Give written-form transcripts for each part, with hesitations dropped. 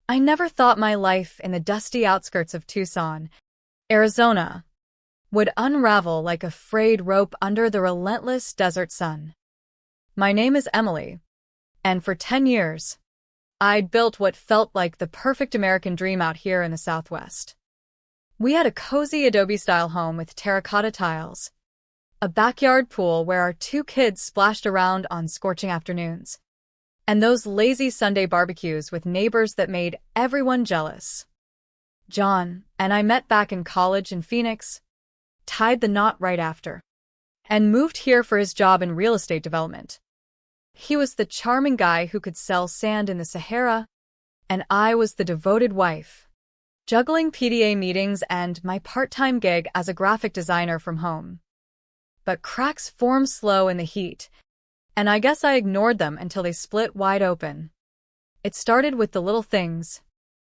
I never thought my life in the dusty outskirts of Tucson, Arizona, would unravel like a frayed rope under the relentless desert sun. My name is Emily, and for 10 years, I'd built what felt like the perfect American dream out here in the Southwest. We had a cozy adobe-style home with terracotta tiles, a backyard pool where our 2 kids splashed around on scorching afternoons, and those lazy Sunday barbecues with neighbors that made everyone jealous. John and I met back in college in Phoenix, tied the knot right after, and moved here for his job in real estate development. He was the charming guy who could sell sand in the Sahara, and I was the devoted wife, juggling PDA meetings and my part-time gig as a graphic designer from home. But cracks form slow in the heat, and I guess I ignored them until they split wide open. It started with the little things,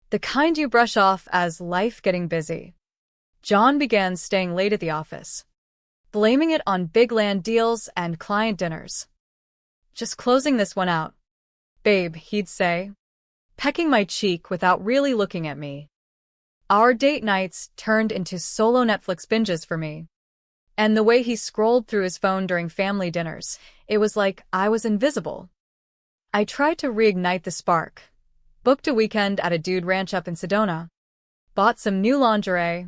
the kind you brush off as life getting busy. John began staying late at the office, blaming it on big land deals and client dinners. "Just closing this one out, babe," he'd say, pecking my cheek without really looking at me. Our date nights turned into solo Netflix binges for me. And the way he scrolled through his phone during family dinners, it was like I was invisible. I tried to reignite the spark, booked a weekend at a dude ranch up in Sedona, bought some new lingerie,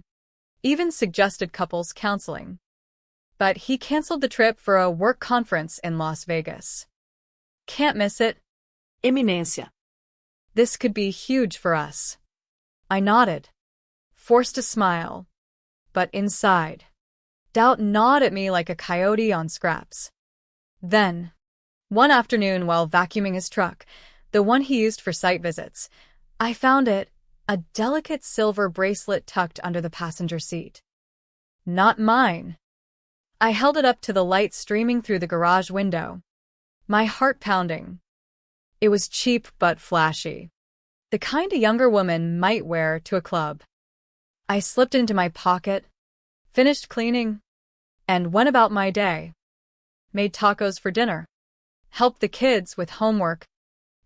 even suggested couples counseling. But he canceled the trip for a work conference in Las Vegas. "Can't miss it, Eminencia. this could be huge for us." I nodded, forced a smile, but inside, doubt gnawed at me like a coyote on scraps. Then, one afternoon while vacuuming his truck, the one he used for site visits, I found it, a delicate silver bracelet tucked under the passenger seat. Not mine. I held it up to the light streaming through the garage window, my heart pounding. It was cheap but flashy, the kind a younger woman might wear to a club. I slipped it into my pocket, finished cleaning, and went about my day. Made tacos for dinner, helped the kids with homework,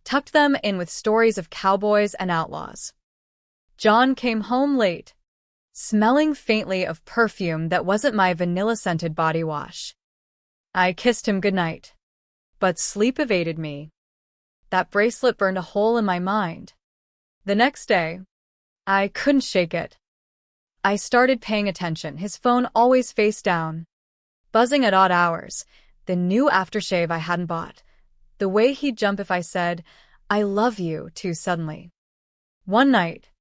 tucked them in with stories of cowboys and outlaws. John came home late, smelling faintly of perfume that wasn't my vanilla-scented body wash. I kissed him goodnight, but sleep evaded me. That bracelet burned a hole in my mind. The next day, I couldn't shake it. I started paying attention, his phone always face down, buzzing at odd hours, the new aftershave I hadn't bought, the way he'd jump if I said, "I love you," too suddenly. One night,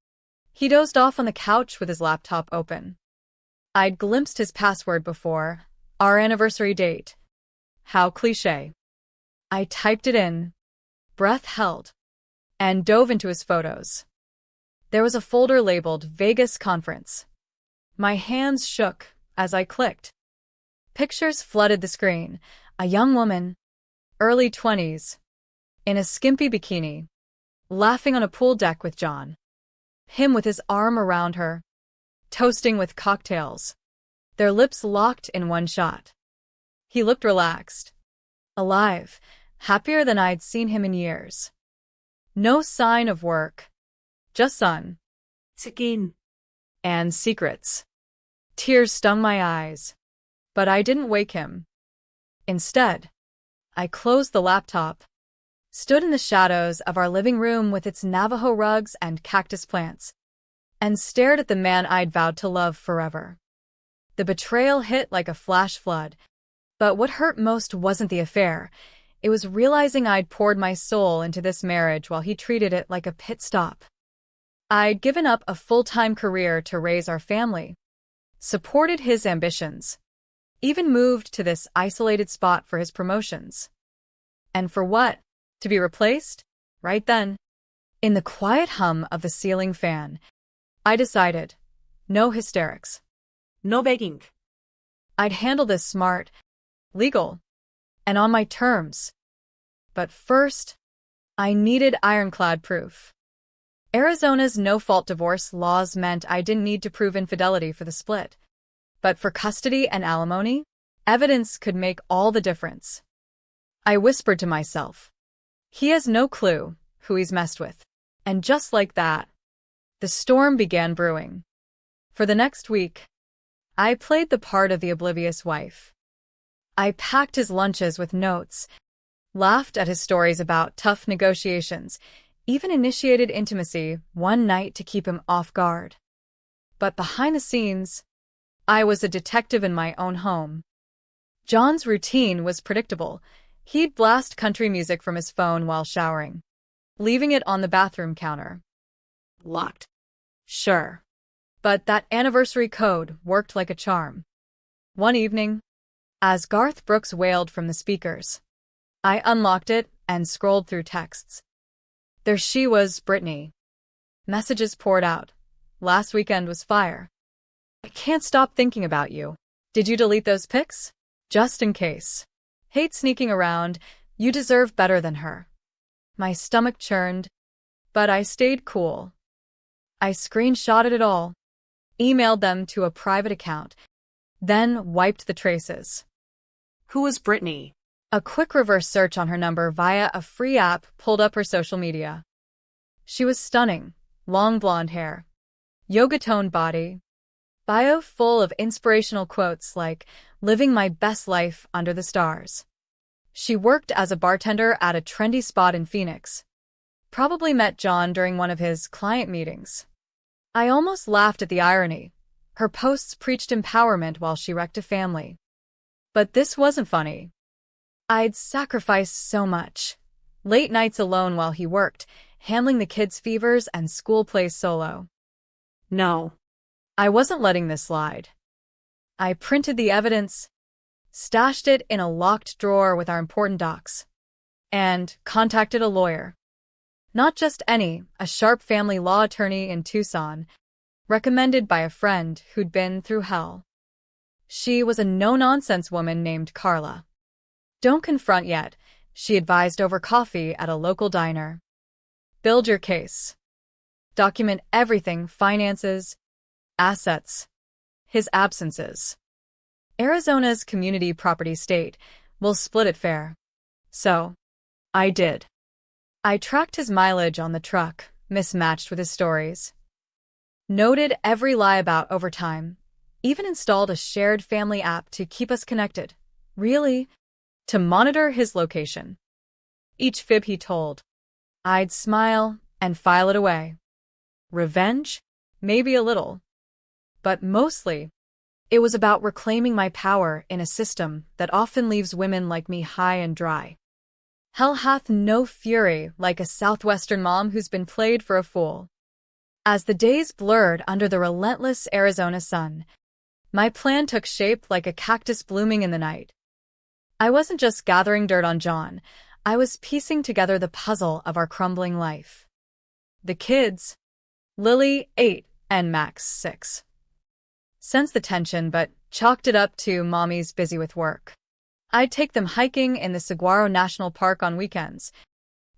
he dozed off on the couch with his laptop open. I'd glimpsed his password before, our anniversary date. How cliché. I typed it in, breath held, and dove into his photos. There was a folder labeled Vegas Conference. My hands shook as I clicked. Pictures flooded the screen. A young woman, early 20s, in a skimpy bikini, laughing on a pool deck with John. Him with his arm around her, toasting with cocktails, their lips locked in one shot. He looked relaxed, alive, happier than I'd seen him in years. No sign of work, just sun, Skin. and secrets. Tears stung my eyes, but I didn't wake him. Instead, I closed the laptop, stood in the shadows of our living room with its Navajo rugs and cactus plants, and stared at the man I'd vowed to love forever. The betrayal hit like a flash flood, but what hurt most wasn't the affair. It was realizing I'd poured my soul into this marriage while he treated it like a pit stop. I'd given up a full-time career to raise our family, supported his ambitions, even moved to this isolated spot for his promotions. And for what? To be replaced? Right then, in the quiet hum of the ceiling fan, I decided, no hysterics. No begging. I'd handle this smart, legal, and on my terms. But first, I needed ironclad proof. Arizona's no-fault divorce laws meant I didn't need to prove infidelity for the split. But for custody and alimony, evidence could make all the difference. I whispered to myself, he has no clue who he's messed with. And just like that, the storm began brewing. For the next week, I played the part of the oblivious wife. I packed his lunches with notes, laughed at his stories about tough negotiations, even initiated intimacy one night to keep him off guard. But behind the scenes, I was a detective in my own home. John's routine was predictable. He'd blast country music from his phone while showering, leaving it on the bathroom counter. Locked. Sure. But that anniversary code worked like a charm. One evening, as Garth Brooks wailed from the speakers, I unlocked it and scrolled through texts. There she was, Brittany. Messages poured out. Last weekend was fire. I can't stop thinking about you. Did you delete those pics? Just in case. Hate sneaking around. You deserve better than her. My stomach churned, but I stayed cool. I screenshotted it all, emailed them to a private account, then wiped the traces. Who was Brittany? A quick reverse search on her number via a free app pulled up her social media. She was stunning, long blonde hair, yoga-toned body, bio full of inspirational quotes like, "Living my best life under the stars." She worked as a bartender at a trendy spot in Phoenix. Probably met John during one of his client meetings. I almost laughed at the irony. Her posts preached empowerment while she wrecked a family. But this wasn't funny. I'd sacrificed so much. Late nights alone while he worked, handling the kids' fevers and school plays solo. No. I wasn't letting this slide. I printed the evidence, stashed it in a locked drawer with our important docs, and contacted a lawyer. Not just any, a sharp family law attorney in Tucson, recommended by a friend who'd been through hell. She was a no-nonsense woman named Carla. Don't confront yet, she advised over coffee at a local diner. Build your case. Document everything: finances, assets, his absences. Arizona's community property state will split it fair. So, I did. I tracked his mileage on the truck, mismatched with his stories. Noted every lie about overtime. Even installed a shared family app to keep us connected. Really? To monitor his location. Each fib he told, I'd smile and file it away. Revenge? Maybe a little. But mostly, it was about reclaiming my power in a system that often leaves women like me high and dry. Hell hath no fury like a southwestern mom who's been played for a fool. As the days blurred under the relentless Arizona sun, my plan took shape like a cactus blooming in the night. I wasn't just gathering dirt on John, I was piecing together the puzzle of our crumbling life. The kids, Lily, 8, and Max, 6. Sensed the tension but chalked it up to mommy's busy with work. I'd take them hiking in the Saguaro National Park on weekends,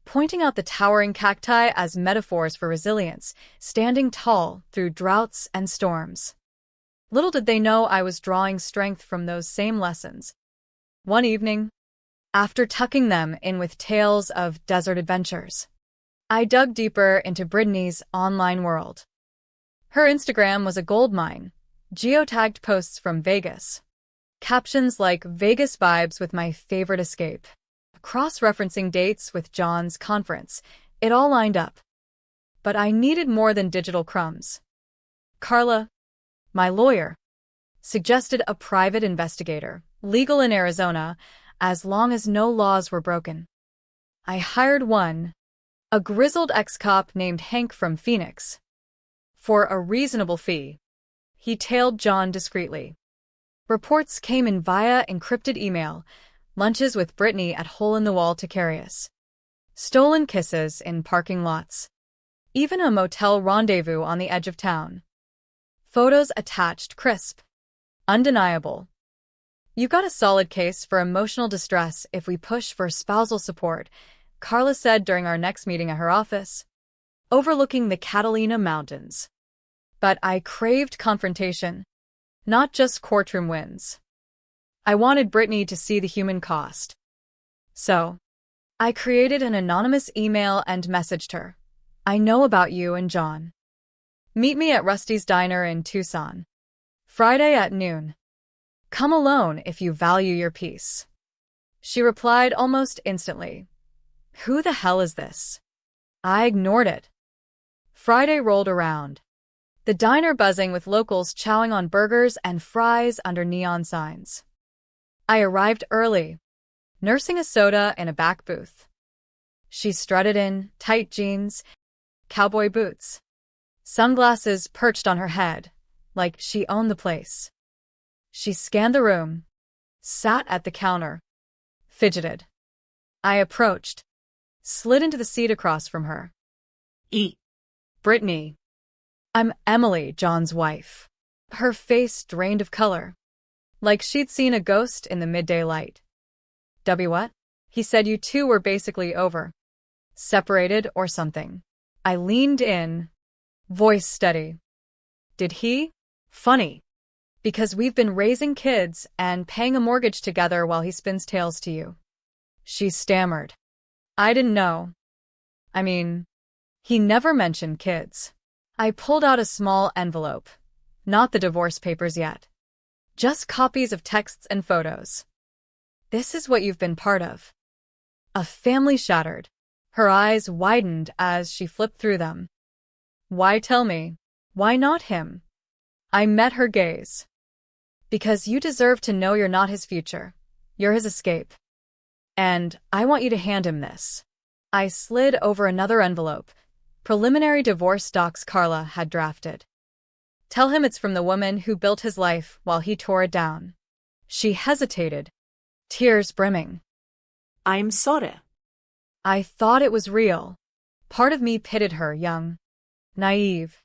pointing out the towering cacti as metaphors for resilience, standing tall through droughts and storms. Little did they know I was drawing strength from those same lessons. One evening, after tucking them in with tales of desert adventures, I dug deeper into Brittany's online world. Her Instagram was a goldmine, geotagged posts from Vegas. Captions like Vegas vibes with my favorite escape, cross-referencing dates with John's conference. It all lined up. But I needed more than digital crumbs. Carla, my lawyer, suggested a private investigator, legal in Arizona, as long as no laws were broken. I hired one, a grizzled ex-cop named Hank from Phoenix. For a reasonable fee, he tailed John discreetly. Reports came in via encrypted email, lunches with Brittany at hole-in-the-wall Takarius, stolen kisses in parking lots, even a motel rendezvous on the edge of town. Photos attached, crisp, undeniable. You got a solid case for emotional distress if we push for spousal support, Carla said during our next meeting at her office, overlooking the Catalina Mountains. But I craved confrontation, not just courtroom wins. I wanted Brittany to see the human cost. So, I created an anonymous email and messaged her, I know about you and John. Meet me at Rusty's Diner in Tucson. Friday at noon. Come alone if you value your peace. She replied almost instantly. Who the hell is this? I ignored it. Friday rolled around. The diner buzzing with locals chowing on burgers and fries under neon signs. I arrived early, nursing a soda in a back booth. She strutted in tight jeans, cowboy boots, sunglasses perched on her head, like she owned the place. She scanned the room, sat at the counter, fidgeted. I approached, slid into the seat across from her. Brittany. I'm Emily, John's wife. Her face drained of color, like she'd seen a ghost in the midday light. What? He said you two were basically over. Separated or something. I leaned in, voice steady. Did he? Funny. Because we've been raising kids and paying a mortgage together while he spins tales to you. She stammered. I didn't know. I mean, he never mentioned kids. I pulled out a small envelope. Not the divorce papers yet. Just copies of texts and photos. This is what you've been part of. A family shattered. Her eyes widened as she flipped through them. Why tell me? Why not him? I met her gaze. Because you deserve to know you're not his future. You're his escape. And I want you to hand him this. I slid over another envelope. Preliminary divorce docs Carla had drafted. Tell him it's from the woman who built his life while he tore it down. She hesitated, tears brimming. I'm sorry. I thought it was real. Part of me pitied her, young, naive,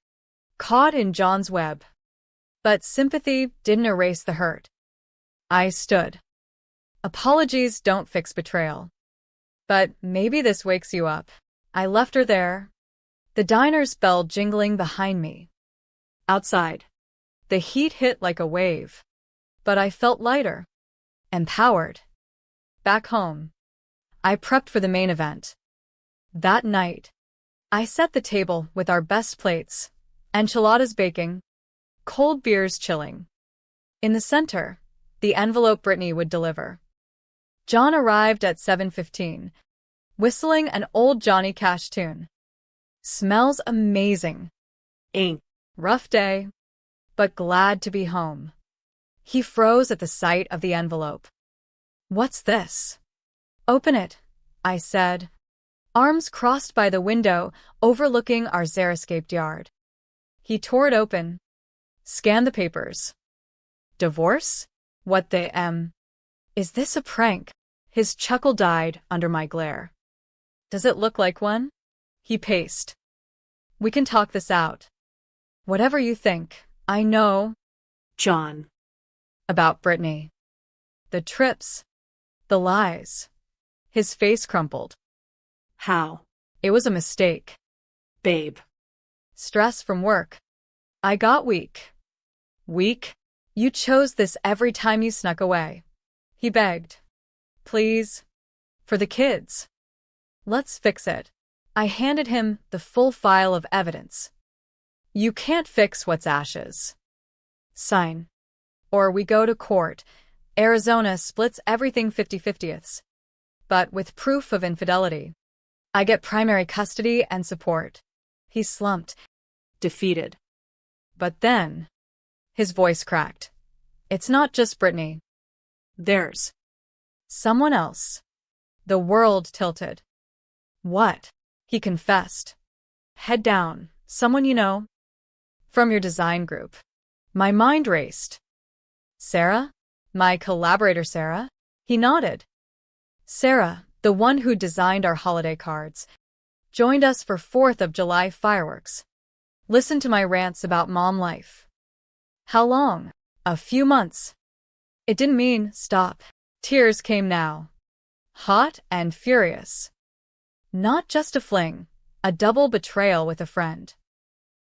caught in John's web. But sympathy didn't erase the hurt. I stood. Apologies don't fix betrayal. But maybe this wakes you up. I left her there, the diner's bell jingling behind me. Outside, the heat hit like a wave. But I felt lighter, empowered. Back home, I prepped for the main event. That night, I set the table with our best plates, enchiladas baking, cold beers chilling. In the center, the envelope Brittany would deliver. John arrived at 7:15, whistling an old Johnny Cash tune. Smells amazing. Rough day, but glad to be home. He froze at the sight of the envelope. What's this? Open it, I said, arms crossed by the window overlooking our xeriscaped yard. He tore it open, scanned the papers. Divorce? What the Is this a prank? His chuckle died under my glare. Does it look like one? He paced. We can talk this out. Whatever you think, I know. John. About Brittany. The trips. The lies. His face crumpled. How? It was a mistake. Babe. Stress from work. I got weak. Weak? You chose this every time you snuck away. He begged. Please. For the kids. Let's fix it. I handed him the full file of evidence. You can't fix what's ashes. Sign. Or we go to court. Arizona splits everything 50-50ths. But with proof of infidelity. I get primary custody and support. He slumped. Defeated. But then, his voice cracked. It's not just Brittany. There's someone else. The world tilted. What? He confessed. Head down. Someone you know? From your design group. My mind raced. Sarah? My collaborator Sarah? He nodded. Sarah, the one who designed our holiday cards, joined us for 4th of July fireworks. Listened to my rants about mom life. How long? A few months. It didn't mean stop. Tears came now. Hot and furious. Not just a fling, a double betrayal with a friend.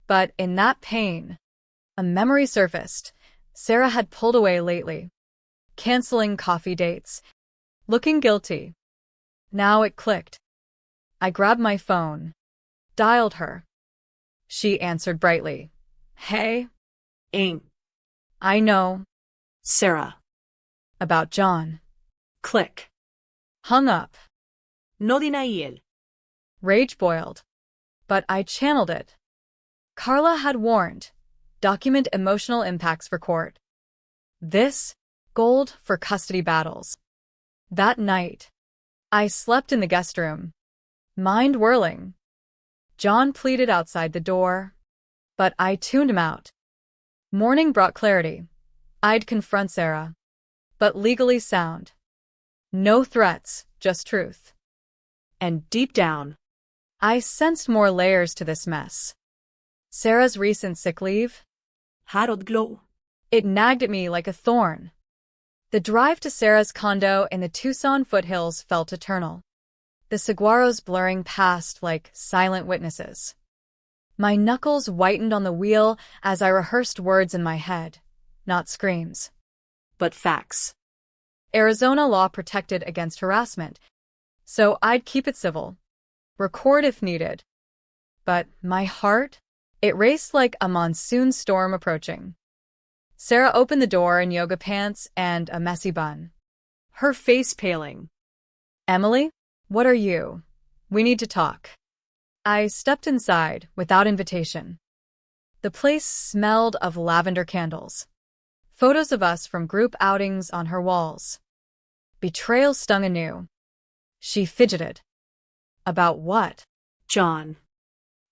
But in that pain, a memory surfaced. Sarah had pulled away lately, canceling coffee dates, looking guilty. Now it clicked. I grabbed my phone. dialed her. She answered brightly. Hey, Ain't. I know. Sarah. About John. Click. Hung up. No di na él. Rage boiled. But I channeled it. Carla had warned. Document emotional impacts for court. This, gold for custody battles. That night, I slept in the guest room. Mind whirling. John pleaded outside the door, but I tuned him out. Morning brought clarity. I'd confront Sarah, but legally sound. No threats, just truth. And deep down, I sensed more layers to this mess. Sarah's recent sick leave? Harod glow. It nagged at me like a thorn. The drive to Sarah's condo in the Tucson foothills felt eternal. The saguaros blurring past like silent witnesses. My knuckles whitened on the wheel as I rehearsed words in my head, not screams. But facts. Arizona law protected against harassment, so I'd keep it civil. Record if needed. But my heart? It raced like a monsoon storm approaching. Sarah opened the door in yoga pants and a messy bun. Her face paling. Emily, what are you? We need to talk. I stepped inside without invitation. The place smelled of lavender candles. Photos of us from group outings on her walls. Betrayal stung anew. She fidgeted. About what? John.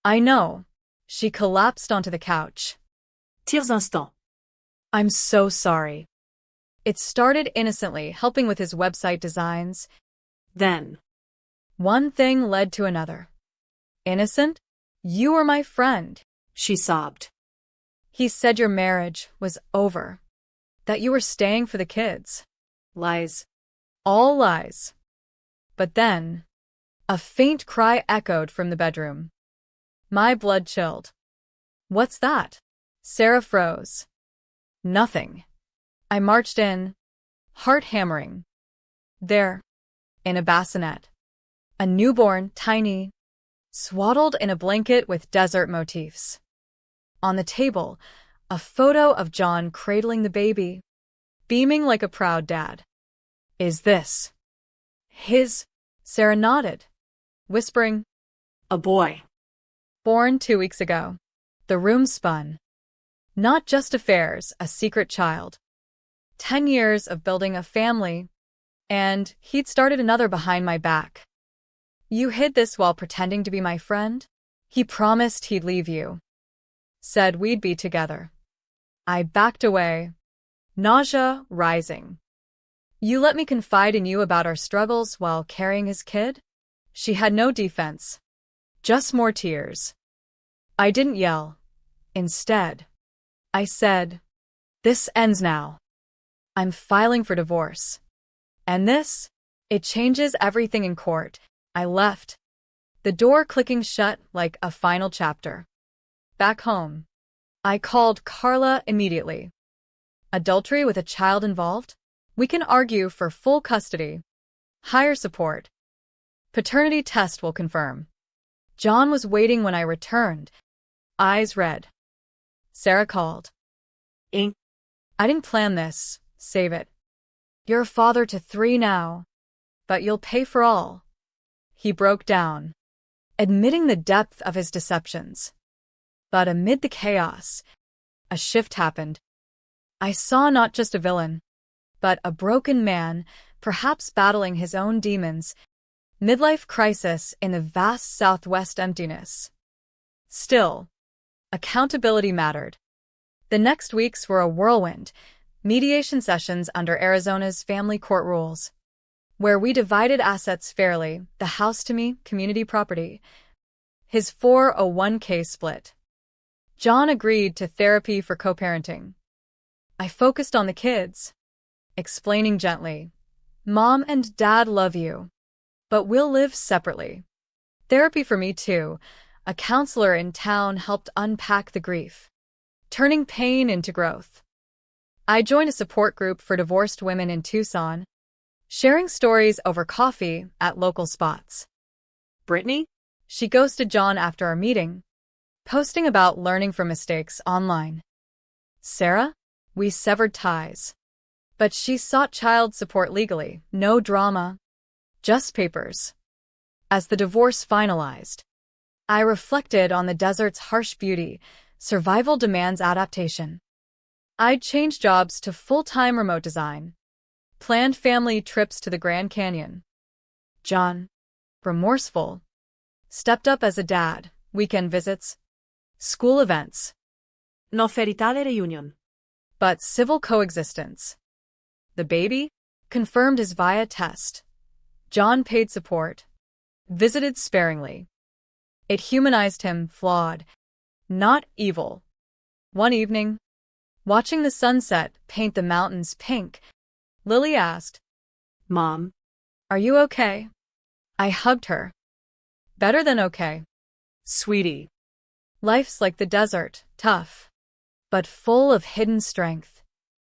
I know. She collapsed onto the couch. Tires instant. I'm so sorry. It started innocently, helping with his website designs. Then. One thing led to another. Innocent? You were my friend. She sobbed. He said your marriage was over. That you were staying for the kids. Lies. All lies. But then, a faint cry echoed from the bedroom. My blood chilled. What's that? Sarah froze. Nothing. I marched in, heart hammering. There, in a bassinet. A newborn, tiny, swaddled in a blanket with desert motifs. On the table, a photo of John cradling the baby, beaming like a proud dad. Is this his? Sarah nodded, whispering, A boy. Born 2 weeks ago. The room spun. Not just affairs, a secret child. 10 years of building a family, and he'd started another behind my back. You hid this while pretending to be my friend? He promised he'd leave you. Said we'd be together. I backed away, nausea rising. You let me confide in you about our struggles while carrying his kid? She had no defense. Just more tears. I didn't yell. Instead, I said, this ends now. I'm filing for divorce. And this? It changes everything in court. I left, the door clicking shut like a final chapter. Back home, I called Carla immediately. Adultery with a child involved? We can argue for full custody. Hire support. Paternity test will confirm. John was waiting when I returned, eyes red. Sarah called. Ain't. I didn't plan this. Save it. You're a father to 3 now, but you'll pay for all. He broke down, admitting the depth of his deceptions. But amid the chaos, a shift happened. I saw not just a villain, but a broken man, perhaps battling his own demons, midlife crisis in the vast Southwest emptiness. Still, accountability mattered. The next weeks were a whirlwind, mediation sessions under Arizona's family court rules, where we divided assets fairly, the house to me, community property. His 401k split. John agreed to therapy for co-parenting. I focused on the kids, explaining gently, Mom and Dad love you, but we'll live separately. Therapy for me too. A counselor in town helped unpack the grief, turning pain into growth. I joined a support group for divorced women in Tucson, sharing stories over coffee at local spots. Brittany? She ghosted John after our meeting, posting about learning from mistakes online. Sarah? We severed ties. But she sought child support legally, no drama, just papers. As the divorce finalized, I reflected on the desert's harsh beauty. Survival demands adaptation. I'd changed jobs to full-time remote design, planned family trips to the Grand Canyon. John, remorseful, stepped up as a dad, weekend visits, school events, No feritale reunion. but civil coexistence. The baby confirmed his via test. John paid support, visited sparingly. It humanized him, flawed, not evil. One evening, watching the sunset paint the mountains pink, Lily asked, Mom, "Are you okay?" I hugged her. Better than okay. sweetie. Life's like the desert, tough, but full of hidden strength.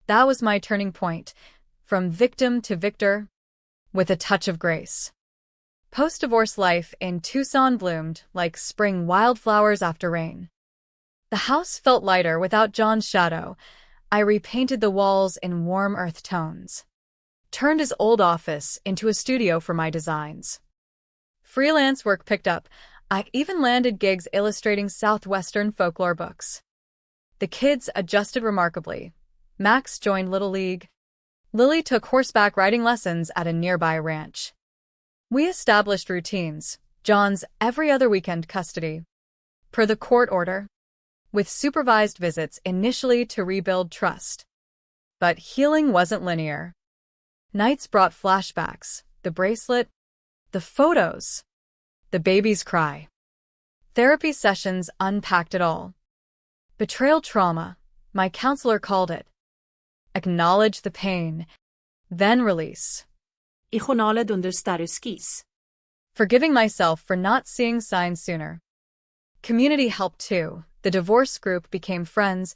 That was my turning point, from victim to victor, with a touch of grace. Post-divorce life in Tucson bloomed like spring wildflowers after rain. The house felt lighter without John's shadow. I repainted the walls in warm earth tones, turned his old office into a studio for my designs. Freelance work picked up. I even landed gigs illustrating Southwestern folklore books. The kids adjusted remarkably. Max joined Little League. Lily took horseback riding lessons at a nearby ranch. We established routines, John's every other weekend custody, per the court order, with supervised visits initially to rebuild trust. But healing wasn't linear. Nights brought flashbacks, the bracelet, the photos, the baby's cry. Therapy sessions unpacked it all. Betrayal trauma, my counselor called it. Acknowledge the pain, then release. Ihonale under status quo. Forgiving myself for not seeing signs sooner. Community helped too. The divorce group became friends,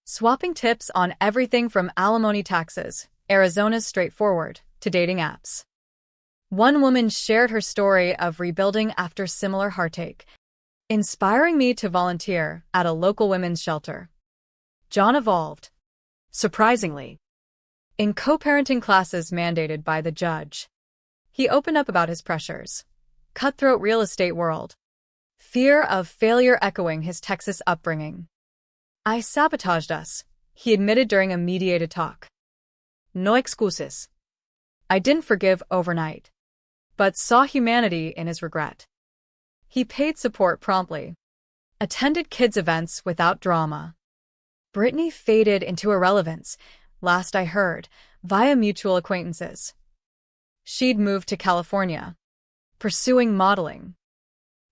swapping tips on everything from alimony taxes, Arizona's straightforward, to dating apps. One woman shared her story of rebuilding after similar heartache, inspiring me to volunteer at a local women's shelter. John evolved, surprisingly, in co-parenting classes mandated by the judge. He opened up about his pressures, cutthroat real estate world, fear of failure echoing his Texas upbringing. I sabotaged us, he admitted during a mediated talk. No excuses. I didn't forgive overnight, but saw humanity in his regret. He paid support promptly, attended kids' events without drama. Brittany faded into irrelevance, last I heard, via mutual acquaintances. She'd moved to California, pursuing modeling.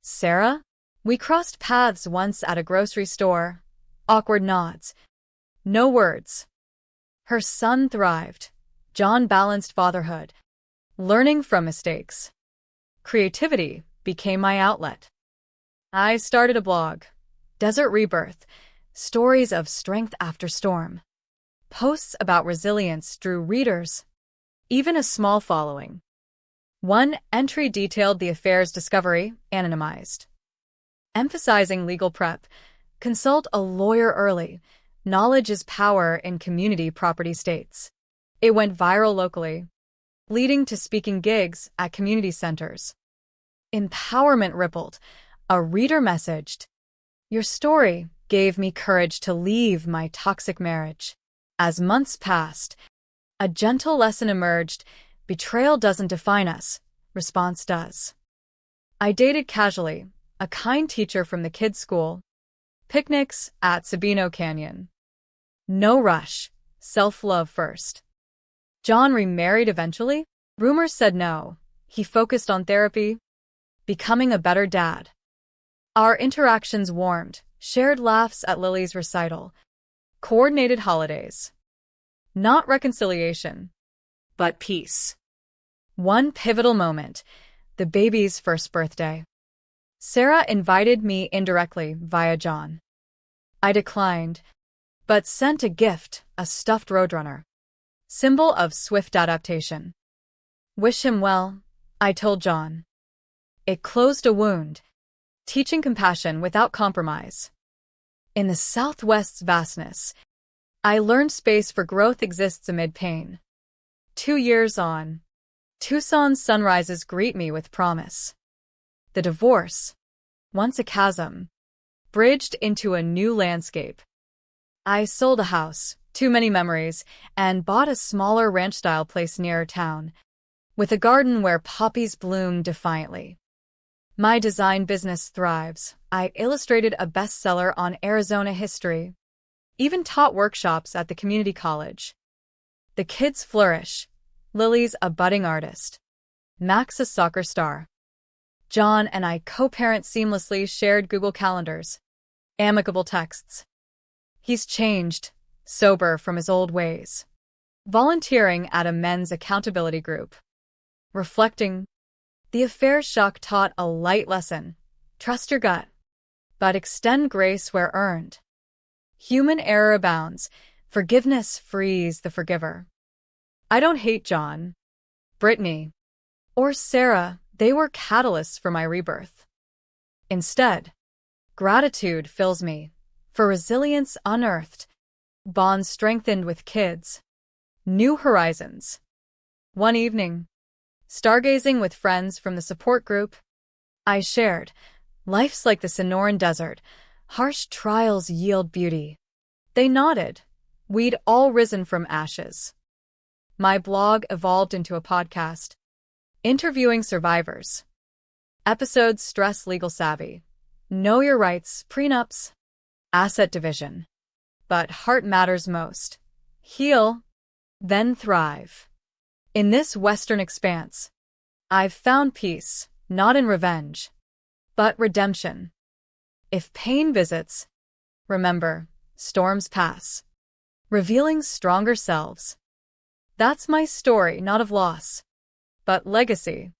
Sarah? We crossed paths once at a grocery store. Awkward nods. No words. Her son thrived. John balanced fatherhood, learning from mistakes. Creativity became my outlet. I started a blog, Desert Rebirth, stories of strength after storm. Posts about resilience drew readers, even a small following. One entry detailed the affair's discovery, anonymized. Emphasizing legal prep, consult a lawyer early. Knowledge is power in community property states. It went viral locally, leading to speaking gigs at community centers. Empowerment rippled. A reader messaged, "Your story gave me courage to leave my toxic marriage." As months passed, a gentle lesson emerged. Betrayal doesn't define us, response does. I dated casually, a kind teacher from the kids' school. Picnics at Sabino Canyon. No rush, self-love first. John remarried eventually? Rumors said no. He focused on therapy, becoming a better dad. Our interactions warmed, shared laughs at Lily's recital, coordinated holidays. Not reconciliation, But peace. one pivotal moment, the baby's first birthday. Sarah invited me indirectly via John. I declined, but sent a gift, a stuffed roadrunner, symbol of swift adaptation. Wish him well, I told John. It closed a wound, teaching compassion without compromise. In the Southwest's vastness, I learned space for growth exists amid pain. 2 years on, Tucson's sunrises greet me with promise. The divorce, once a chasm, bridged into a new landscape. I sold a house, too many memories, and bought a smaller ranch-style place near town, with a garden where poppies bloom defiantly. My design business thrives. I illustrated a bestseller on Arizona history, even taught workshops at the community college. The kids flourish. Lily's a budding artist. Max a soccer star. John and I co-parent seamlessly, shared Google Calendars. Amicable texts. He's changed, sober from his old ways. Volunteering at a men's accountability group. Reflecting. The affair shock taught a light lesson. Trust your gut, but extend grace where earned. Human error abounds. Forgiveness frees the forgiver. I don't hate John, Brittany, or Sarah. They were catalysts for my rebirth. Instead, gratitude fills me for resilience unearthed, bonds strengthened with kids, new horizons. One evening, stargazing with friends from the support group, I shared, life's like the Sonoran Desert, harsh trials yield beauty. They nodded. We'd all risen from ashes. My blog evolved into a podcast, interviewing survivors. Episodes stress legal savvy, know your rights, prenups, asset division. But heart matters most. Heal, then thrive. In this Western expanse, I've found peace, not in revenge, but redemption. If pain visits, remember, storms pass, revealing stronger selves. That's my story, not of loss, but legacy.